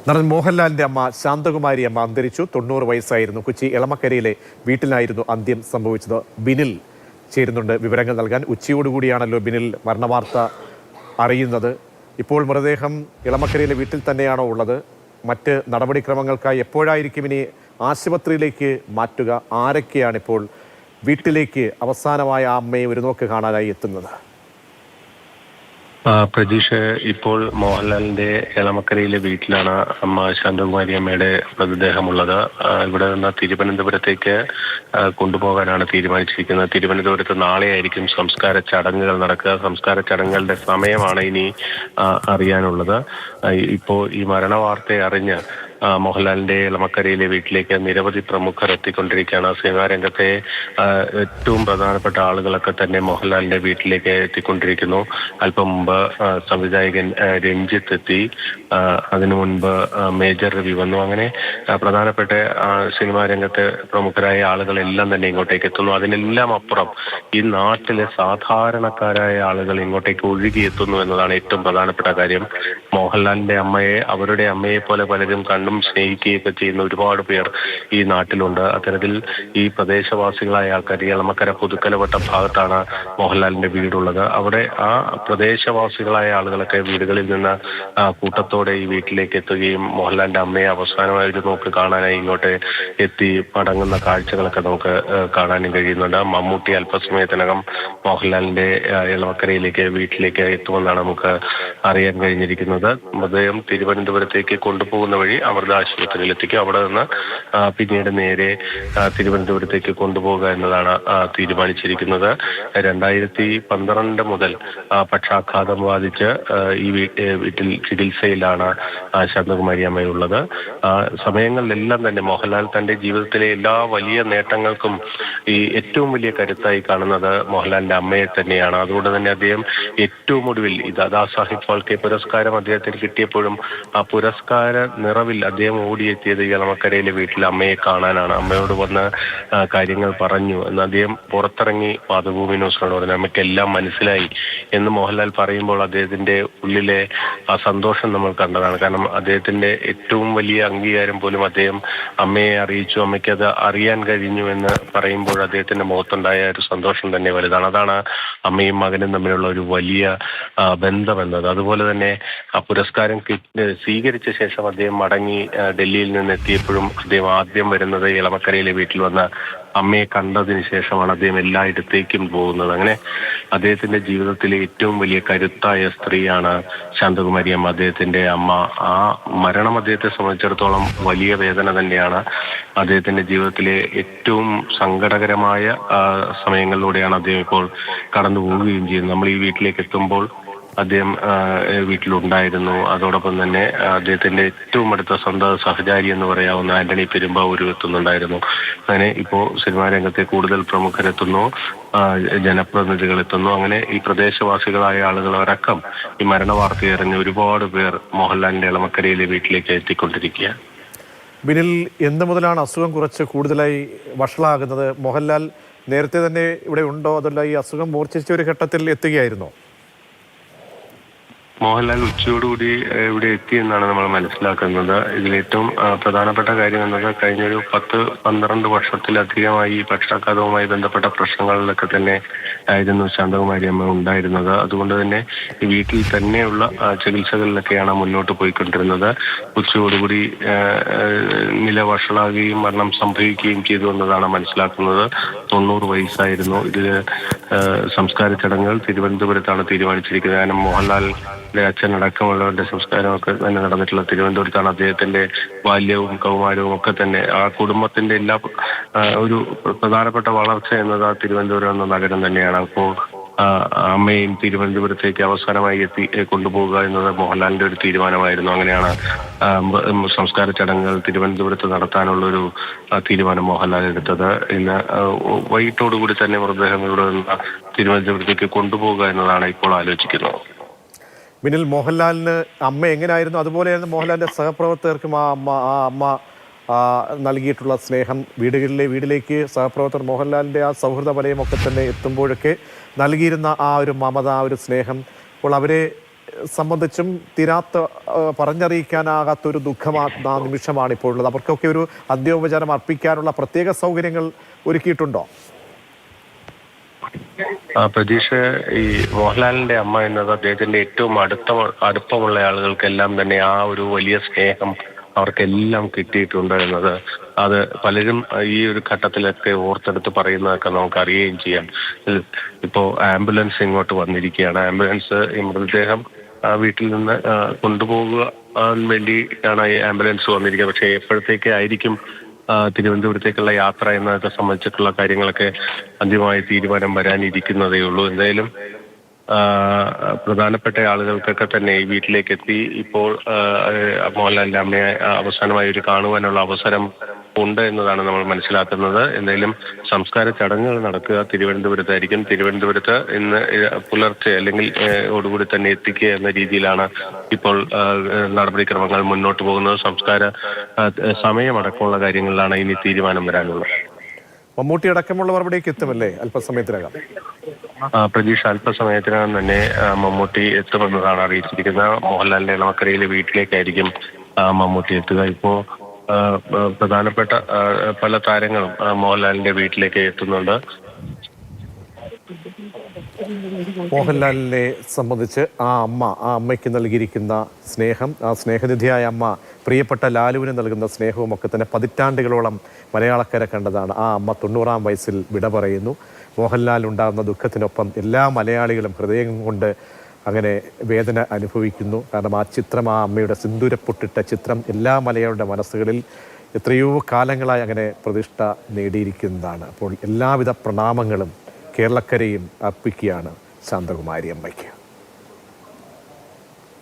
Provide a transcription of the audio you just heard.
നടൻ മോഹൻലാലിന്റെ അമ്മ ശാന്തകുമാരി അമ്മ അന്തരിച്ചു. 90 വയസ്സായിരുന്നു. കൊച്ചി എളമക്കരയിലെ വീട്ടിലായിരുന്നു അന്ത്യം സംഭവിച്ചത്. ബിനിൽ ചേരുന്നുണ്ട് വിവരങ്ങൾ നൽകാൻ. ഉച്ചയോടുകൂടിയാണല്ലോ ബിനിൽ മരണവാർത്ത അറിയുന്നത്. ഇപ്പോൾ മൃതദേഹം എളമക്കരയിലെ വീട്ടിൽ തന്നെയാണോ ഉള്ളത്? മറ്റ് നടപടിക്രമങ്ങൾക്കായി എപ്പോഴായിരിക്കും ഇനി ആശുപത്രിയിലേക്ക് മാറ്റുക? ആരൊക്കെയാണ് ഇപ്പോൾ വീട്ടിലേക്ക് അവസാനമായ ആ അമ്മയെ ഒരു നോക്ക് കാണാനായി എത്തുന്നത്? പ്രതീഷ്, ഇപ്പോൾ മോഹൻലാലിന്റെ എളമക്കരയിലെ വീട്ടിലാണ് അമ്മ ശാന്തകുമാരി അമ്മയുടെ മൃതദേഹമുള്ളത്. ഇവിടെ നിന്ന് തിരുവനന്തപുരത്തേക്ക് കൊണ്ടുപോകാനാണ് തീരുമാനിച്ചിരിക്കുന്നത്. തിരുവനന്തപുരത്ത് നാളെയായിരിക്കും സംസ്കാര ചടങ്ങുകൾ നടക്കുക. സംസ്കാര ചടങ്ങുകളുടെ സമയമാണ് ഇനി അറിയാനുള്ളത്. ഇപ്പോൾ ഈ മരണ വാർത്ത അറിഞ്ഞ് മോഹൻലാലിന്റെ എളമക്കരയിലെ വീട്ടിലേക്ക് നിരവധി പ്രമുഖർ എത്തിക്കൊണ്ടിരിക്കുകയാണ്. സിനിമാ രംഗത്തെ ഏറ്റവും പ്രധാനപ്പെട്ട ആളുകളൊക്കെ തന്നെ മോഹൻലാലിന്റെ വീട്ടിലേക്ക് എത്തിക്കൊണ്ടിരിക്കുന്നു. അല്പം മുമ്പ് സംവിധായകൻ രഞ്ജിത്ത് എത്തി. അതിനു മുൻപ് മേജർ രവി വന്നു. അങ്ങനെ പ്രധാനപ്പെട്ട സിനിമാ രംഗത്തെ പ്രമുഖരായ ആളുകളെല്ലാം തന്നെ ഇങ്ങോട്ടേക്ക് എത്തുന്നു. അതിനെല്ലാം അപ്പുറം ഈ നാട്ടിലെ സാധാരണക്കാരായ ആളുകൾ ഇങ്ങോട്ടേക്ക് ഒഴുകിയെത്തുന്നു എന്നതാണ് ഏറ്റവും പ്രധാനപ്പെട്ട കാര്യം. മോഹൻലാലിന്റെ അമ്മയെ അവരുടെ അമ്മയെ പോലെ പലരും കണ്ണും സ്നേഹിക്കുകയൊക്കെ ചെയ്യുന്ന ഒരുപാട് പേർ ഈ നാട്ടിലുണ്ട്. അത്തരത്തിൽ ഈ പ്രദേശവാസികളായ ആൾക്കാർ, ഈ എളമക്കര പുതുക്കലവട്ട ഭാഗത്താണ് മോഹൻലാലിന്റെ വീടുള്ളത്. അവിടെ ആ പ്രദേശവാസികളായ ആളുകളൊക്കെ വീടുകളിൽ നിന്ന് കൂട്ടത്തോടെ ഈ വീട്ടിലേക്ക് എത്തുകയും മോഹൻലാലിന്റെ അമ്മയെ അവസാനമായി ഒരു നോക്ക് കാണാനായി ഇങ്ങോട്ട് എത്തി മടങ്ങുന്ന കാഴ്ചകളൊക്കെ നമുക്ക് കാണാനും കഴിയുന്നുണ്ട്. മമ്മൂട്ടി അല്പസമയത്തിനകം മോഹൻലാലിന്റെ എളമക്കരയിലേക്ക് വീട്ടിലേക്ക് എത്തുമെന്നാണ് നമുക്ക് അറിയാൻ കഴിഞ്ഞിരിക്കുന്നത്. മൃതദേഹം തിരുവനന്തപുരത്തേക്ക് കൊണ്ടുപോകുന്ന വഴി അമൃത ആശുപത്രിയിൽ എത്തിക്കും. അവിടെ നിന്ന് പിന്നീട് നേരെ തിരുവനന്തപുരത്തേക്ക് കൊണ്ടുപോകുക എന്നതാണ് തീരുമാനിച്ചിരിക്കുന്നത്. 2012 മുതൽ പക്ഷാഘാതം ബാധിച്ച് ഈ വീട്ടിൽ ചികിത്സയിലാണ് ശാന്തകുമാരി അമ്മയുള്ളത്. സമയങ്ങളിലെല്ലാം തന്നെ മോഹൻലാൽ തന്റെ ജീവിതത്തിലെ എല്ലാ വലിയ നേട്ടങ്ങൾക്കും ഈ ഏറ്റവും വലിയ കരുത്തായി കാണുന്നത് മോഹൻലാലിന്റെ അമ്മയെ തന്നെയാണ്. അതുകൊണ്ട് തന്നെ അദ്ദേഹം ഏറ്റവും ഒടുവിൽ ഈ ദാദാസാഹിബ് ഫാൽക്കെ പുരസ്കാരം അദ്ദേഹത്തിന് കിട്ടിയപ്പോഴും ആ പുരസ്കാര നിറവിൽ അദ്ദേഹം ഓടിയെത്തിയത് എളമക്കരയിലെ വീട്ടിൽ അമ്മയെ കാണാനാണ്. അമ്മയോട് വന്ന് കാര്യങ്ങൾ പറഞ്ഞു എന്ന് അദ്ദേഹം പുറത്തിറങ്ങി മാതൃഭൂമി ന്യൂസിനോട് പറഞ്ഞു. അമ്മയ്ക്കെല്ലാം മനസ്സിലായി എന്ന് മോഹൻലാൽ പറയുമ്പോൾ അദ്ദേഹത്തിന്റെ ഉള്ളിലെ ആ സന്തോഷം നമ്മൾ കണ്ടതാണ്. കാരണം അദ്ദേഹത്തിന്റെ ഏറ്റവും വലിയ അംഗീകാരം പോലും അദ്ദേഹം അമ്മയെ അറിയിച്ചു, അമ്മയ്ക്ക് അത് അറിയാൻ കഴിഞ്ഞു എന്ന് പറയുമ്പോൾ അദ്ദേഹത്തിന്റെ മുഖത്തുണ്ടായ ഒരു സന്തോഷം തന്നെ വലുതാണ്. അതാണ് അമ്മയും മകനും തമ്മിലുള്ള ഒരു വലിയ ബന്ധമെന്നത്. അതുപോലെ തന്നെ ആ പുരസ്കാരം സ്വീകരിച്ച ശേഷം അദ്ദേഹം മടങ്ങി ഡൽഹിയിൽ നിന്ന് എത്തിയപ്പോഴും അദ്ദേഹം ആദ്യം വരുന്നത് എളമക്കരയിലെ വീട്ടിൽ വന്ന് അമ്മയെ കണ്ടതിന് ശേഷമാണ് അദ്ദേഹം എല്ലായിടത്തേക്കും പോകുന്നത്. അങ്ങനെ അദ്ദേഹത്തിന്റെ ജീവിതത്തിലെ ഏറ്റവും വലിയ കരുത്തായ സ്ത്രീയാണ് ശാന്തകുമാരി അമ്മ, അദ്ദേഹത്തിന്റെ അമ്മ. ആ മരണം അദ്ദേഹത്തെ സംബന്ധിച്ചിടത്തോളം വലിയ വേദന തന്നെയാണ്. അദ്ദേഹത്തിന്റെ ജീവിതത്തിലെ ഏറ്റവും സങ്കടകരമായ സമയങ്ങളിലൂടെയാണ് അദ്ദേഹം ഇപ്പോൾ കടന്നു പോവുകയും ചെയ്യുന്നത്. നമ്മൾ ഈ വീട്ടിലേക്ക് എത്തുമ്പോൾ അദ്ദേഹം വീട്ടിലുണ്ടായിരുന്നു. അതോടൊപ്പം തന്നെ അദ്ദേഹത്തിന്റെ ഏറ്റവും അടുത്ത സ്വന്തം സഹചാരി എന്ന് പറയാവുന്ന ആന്റണി പെരുമ്പാവൂർ എത്തുന്നുണ്ടായിരുന്നു. അങ്ങനെ ഇപ്പോൾ സിനിമാ രംഗത്തെ കൂടുതൽ പ്രമുഖരെത്തുന്നു, ജനപ്രതിനിധികൾ എത്തുന്നു. അങ്ങനെ ഈ പ്രദേശവാസികളായ ആളുകളടക്കം ഈ മരണ വാർത്ത അറിഞ്ഞ് ഒരുപാട് പേർ മോഹൻലാലിന്റെ എളമക്കരയിലെ വീട്ടിലേക്ക് എത്തിക്കൊണ്ടിരിക്കുക. ബിനിൽ, എന്ന് മുതലാണ് അസുഖം കുറച്ച് കൂടുതലായി വഷളാകുന്നത്? മോഹൻലാൽ നേരത്തെ തന്നെ ഇവിടെ ഉണ്ടോ, അതല്ല ഈ അസുഖം മൂർച്ഛിച്ച ഒരു ഘട്ടത്തിൽ എത്തുകയായിരുന്നോ? മോഹൻലാൽ ഉച്ചയോടുകൂടി ഇവിടെ എത്തിയെന്നാണ് നമ്മൾ മനസ്സിലാക്കുന്നത്. ഇതിലേറ്റവും പ്രധാനപ്പെട്ട കാര്യം എന്നത് കഴിഞ്ഞൊരു 10-12 വർഷത്തിലധികമായി ഈ പക്ഷാഘാതവുമായി ബന്ധപ്പെട്ട പ്രശ്നങ്ങളിലൊക്കെ തന്നെ ആയിരുന്നു ശാന്തകുമാരി അമ്മ ഉണ്ടായിരുന്നത്. അതുകൊണ്ട് തന്നെ ഈ വീട്ടിൽ തന്നെയുള്ള ചികിത്സകളിലൊക്കെയാണ് മുന്നോട്ട് പോയിക്കൊണ്ടിരുന്നത്. ഉച്ചയോടുകൂടി നില വഷളാകുകയും മരണം സംഭവിക്കുകയും ചെയ്തു എന്നതാണ് മനസ്സിലാക്കുന്നത്. 90 വയസ്സായിരുന്നു. ഇതിൽ സംസ്കാര ചടങ്ങുകൾ തിരുവനന്തപുരത്താണ് തീരുമാനിച്ചിരിക്കുന്നത്. കാരണം മോഹൻലാലിന്റെ അച്ഛനടക്കമുള്ളവരുടെ സംസ്കാരമൊക്കെ തന്നെ നടന്നിട്ടുള്ള തിരുവനന്തപുരത്താണ്. അദ്ദേഹത്തിന്റെ ബാല്യവും കൗമാരവും ഒക്കെ തന്നെ ആ കുടുംബത്തിന്റെ എല്ലാ ഒരു പ്രധാനപ്പെട്ട വളർച്ച എന്നത് ആ തിരുവനന്തപുരം എന്ന നഗരം തന്നെയാണ്. അപ്പോൾ അമ്മയും തിരുവനന്തപുരത്തേക്ക് അവസാനമായി കൊണ്ടുപോകുക എന്നത് മോഹൻലാലിന്റെ ഒരു തീരുമാനമായിരുന്നു. അങ്ങനെയാണ് സംസ്കാര ചടങ്ങുകൾ തിരുവനന്തപുരത്ത് നടത്താനുള്ള ഒരു തീരുമാനം മോഹൻലാൽ എടുത്തത്. ഇന്ന് വൈകിട്ടോടുകൂടി തന്നെ മൃതദേഹം ഇവിടെ നിന്ന് തിരുവനന്തപുരത്തേക്ക് കൊണ്ടുപോകുക എന്നതാണ് ഇപ്പോൾ ആലോചിക്കുന്നത്. ബിനിൽ, മോഹൻലാലിന് അമ്മ എങ്ങനെയായിരുന്നു, അതുപോലെയാണ് മോഹൻലാലിന്റെ സഹപ്രവർത്തകർക്കും ആ അമ്മ നൽകിയിട്ടുള്ള സ്നേഹം? വീട്ടിലേക്ക് സഹപ്രവർത്തകർ മോഹൻലാലിന്റെ ആ സൗഹൃദ വലയമൊക്കെ തന്നെ എത്തുമ്പോഴൊക്കെ നൽകിയിരുന്ന ആ ഒരു മമത, ആ ഒരു സ്നേഹം, അപ്പോൾ അവരെ സംബന്ധിച്ചും തീരാത്ത പറഞ്ഞറിയിക്കാനാകാത്തൊരു ദുഃഖമാ നിമിഷമാണ് ഇപ്പോൾ ഉള്ളത്. അവർക്കൊക്കെ ഒരു അന്ത്യോപചാരം അർപ്പിക്കാനുള്ള പ്രത്യേക സൗകര്യങ്ങൾ ഒരുക്കിയിട്ടുണ്ടോ? പ്രതീക്ഷ, ഈ മോഹൻലാലിന്റെ അമ്മ എന്നത് അദ്ദേഹത്തിന്റെ ഏറ്റവും അടുപ്പമുള്ള ആളുകൾക്കെല്ലാം തന്നെ ആ ഒരു വലിയ സ്നേഹം അവർക്കെല്ലാം കിട്ടിയിട്ടുണ്ട് എന്നത് അത് പലരും ഈ ഒരു ഘട്ടത്തിലൊക്കെ ഓർത്തെടുത്ത് പറയുന്നതൊക്കെ നമുക്ക് അറിയുകയും ചെയ്യാം. ഇപ്പോൾ ആംബുലൻസ് ഇങ്ങോട്ട് വന്നിരിക്കുകയാണ്. ആംബുലൻസ് ഈ മൃതദേഹം വീട്ടിൽ നിന്ന് കൊണ്ടുപോകാൻ വേണ്ടിയാണ് ഈ ആംബുലൻസ് വന്നിരിക്കുന്നത്. പക്ഷേ എപ്പോഴത്തേക്ക് ആയിരിക്കും തിരുവനന്തപുരത്തേക്കുള്ള യാത്ര എന്നതൊക്കെ സംബന്ധിച്ചിട്ടുള്ള കാര്യങ്ങളൊക്കെ അന്തിമമായ തീരുമാനം വരാനിരിക്കുന്നതേ ഉള്ളൂ. എന്തായാലും പ്രധാനപ്പെട്ട ആളുകൾക്കൊക്കെ തന്നെ ഈ വീട്ടിലേക്ക് എത്തി ഇപ്പോൾ മോഹൻലാലിന്റെ അമ്മയെ അവസാനമായി ഒരു കാണുവാനുള്ള അവസരം ഉണ്ട് എന്നതാണ് നമ്മൾ മനസ്സിലാക്കുന്നത്. എന്തായാലും സംസ്കാര ചടങ്ങുകൾ നടക്കുക തിരുവനന്തപുരത്തായിരിക്കും. തിരുവനന്തപുരത്ത് ഇന്ന് പുലർച്ചെ അല്ലെങ്കിൽ ഓടുകൂടി തന്നെ എത്തിക്കുക എന്ന രീതിയിലാണ് ഇപ്പോൾ നടപടിക്രമങ്ങൾ മുന്നോട്ട് പോകുന്നത്. സംസ്കാര സമയമടക്കമുള്ള കാര്യങ്ങളിലാണ് ഇനി തീരുമാനം വരാനുള്ളത്. മമ്മൂട്ടി അടക്കമുള്ളവർ അവിടേക്ക് എത്തുമല്ലേ അല്പസമയത്തിനകം? പ്രതീക്ഷ, അല്പസമയത്തിനകം തന്നെ മമ്മൂട്ടി എത്തുമെന്നതാണ് അറിയിച്ചിരിക്കുന്നത്. മോഹൻലാലിന്റെ ഇളമക്കരയിലെ വീട്ടിലേക്കായിരിക്കും മമ്മൂട്ടി എത്തുക. ഇപ്പോ പ്രധാനപ്പെട്ട പല താരങ്ങളും മോഹൻലാലിന്റെ വീട്ടിലേക്ക് എത്തുന്നുണ്ട്. മോഹൻലാലിനെ സംബന്ധിച്ച് ആ അമ്മയ്ക്ക് നൽകിയിരിക്കുന്ന സ്നേഹം, ആ സ്നേഹനിധിയായ അമ്മ പ്രിയപ്പെട്ട ലാലുവിന് നൽകുന്ന സ്നേഹവും ഒക്കെ തന്നെ പതിറ്റാണ്ടുകളോളം മലയാളക്കര കണ്ടതാണ്. ആ അമ്മ 90-ാം വയസ്സിൽ വിട പറയുന്നു. മോഹൻലാൽ ഉണ്ടാകുന്ന ദുഃഖത്തിനൊപ്പം എല്ലാ മലയാളികളും ഹൃദയം കൊണ്ട് അങ്ങനെ വേദന അനുഭവിക്കുന്നു. കാരണം ആ ചിത്രം, ആ അമ്മയുടെ സിന്ദൂരപ്പൊട്ടിട്ട ചിത്രം എല്ലാ മലയാളിയുടെ മനസ്സുകളിൽ എത്രയോ കാലങ്ങളായി അങ്ങനെ പ്രതിഷ്ഠ നേടിയിരിക്കുന്നതാണ്. അപ്പോൾ എല്ലാവിധ പ്രണാമങ്ങളും കേരളക്കരയും അർപ്പിക്കുകയാണ് ശാന്തകുമാരി അമ്മയ്ക്ക്.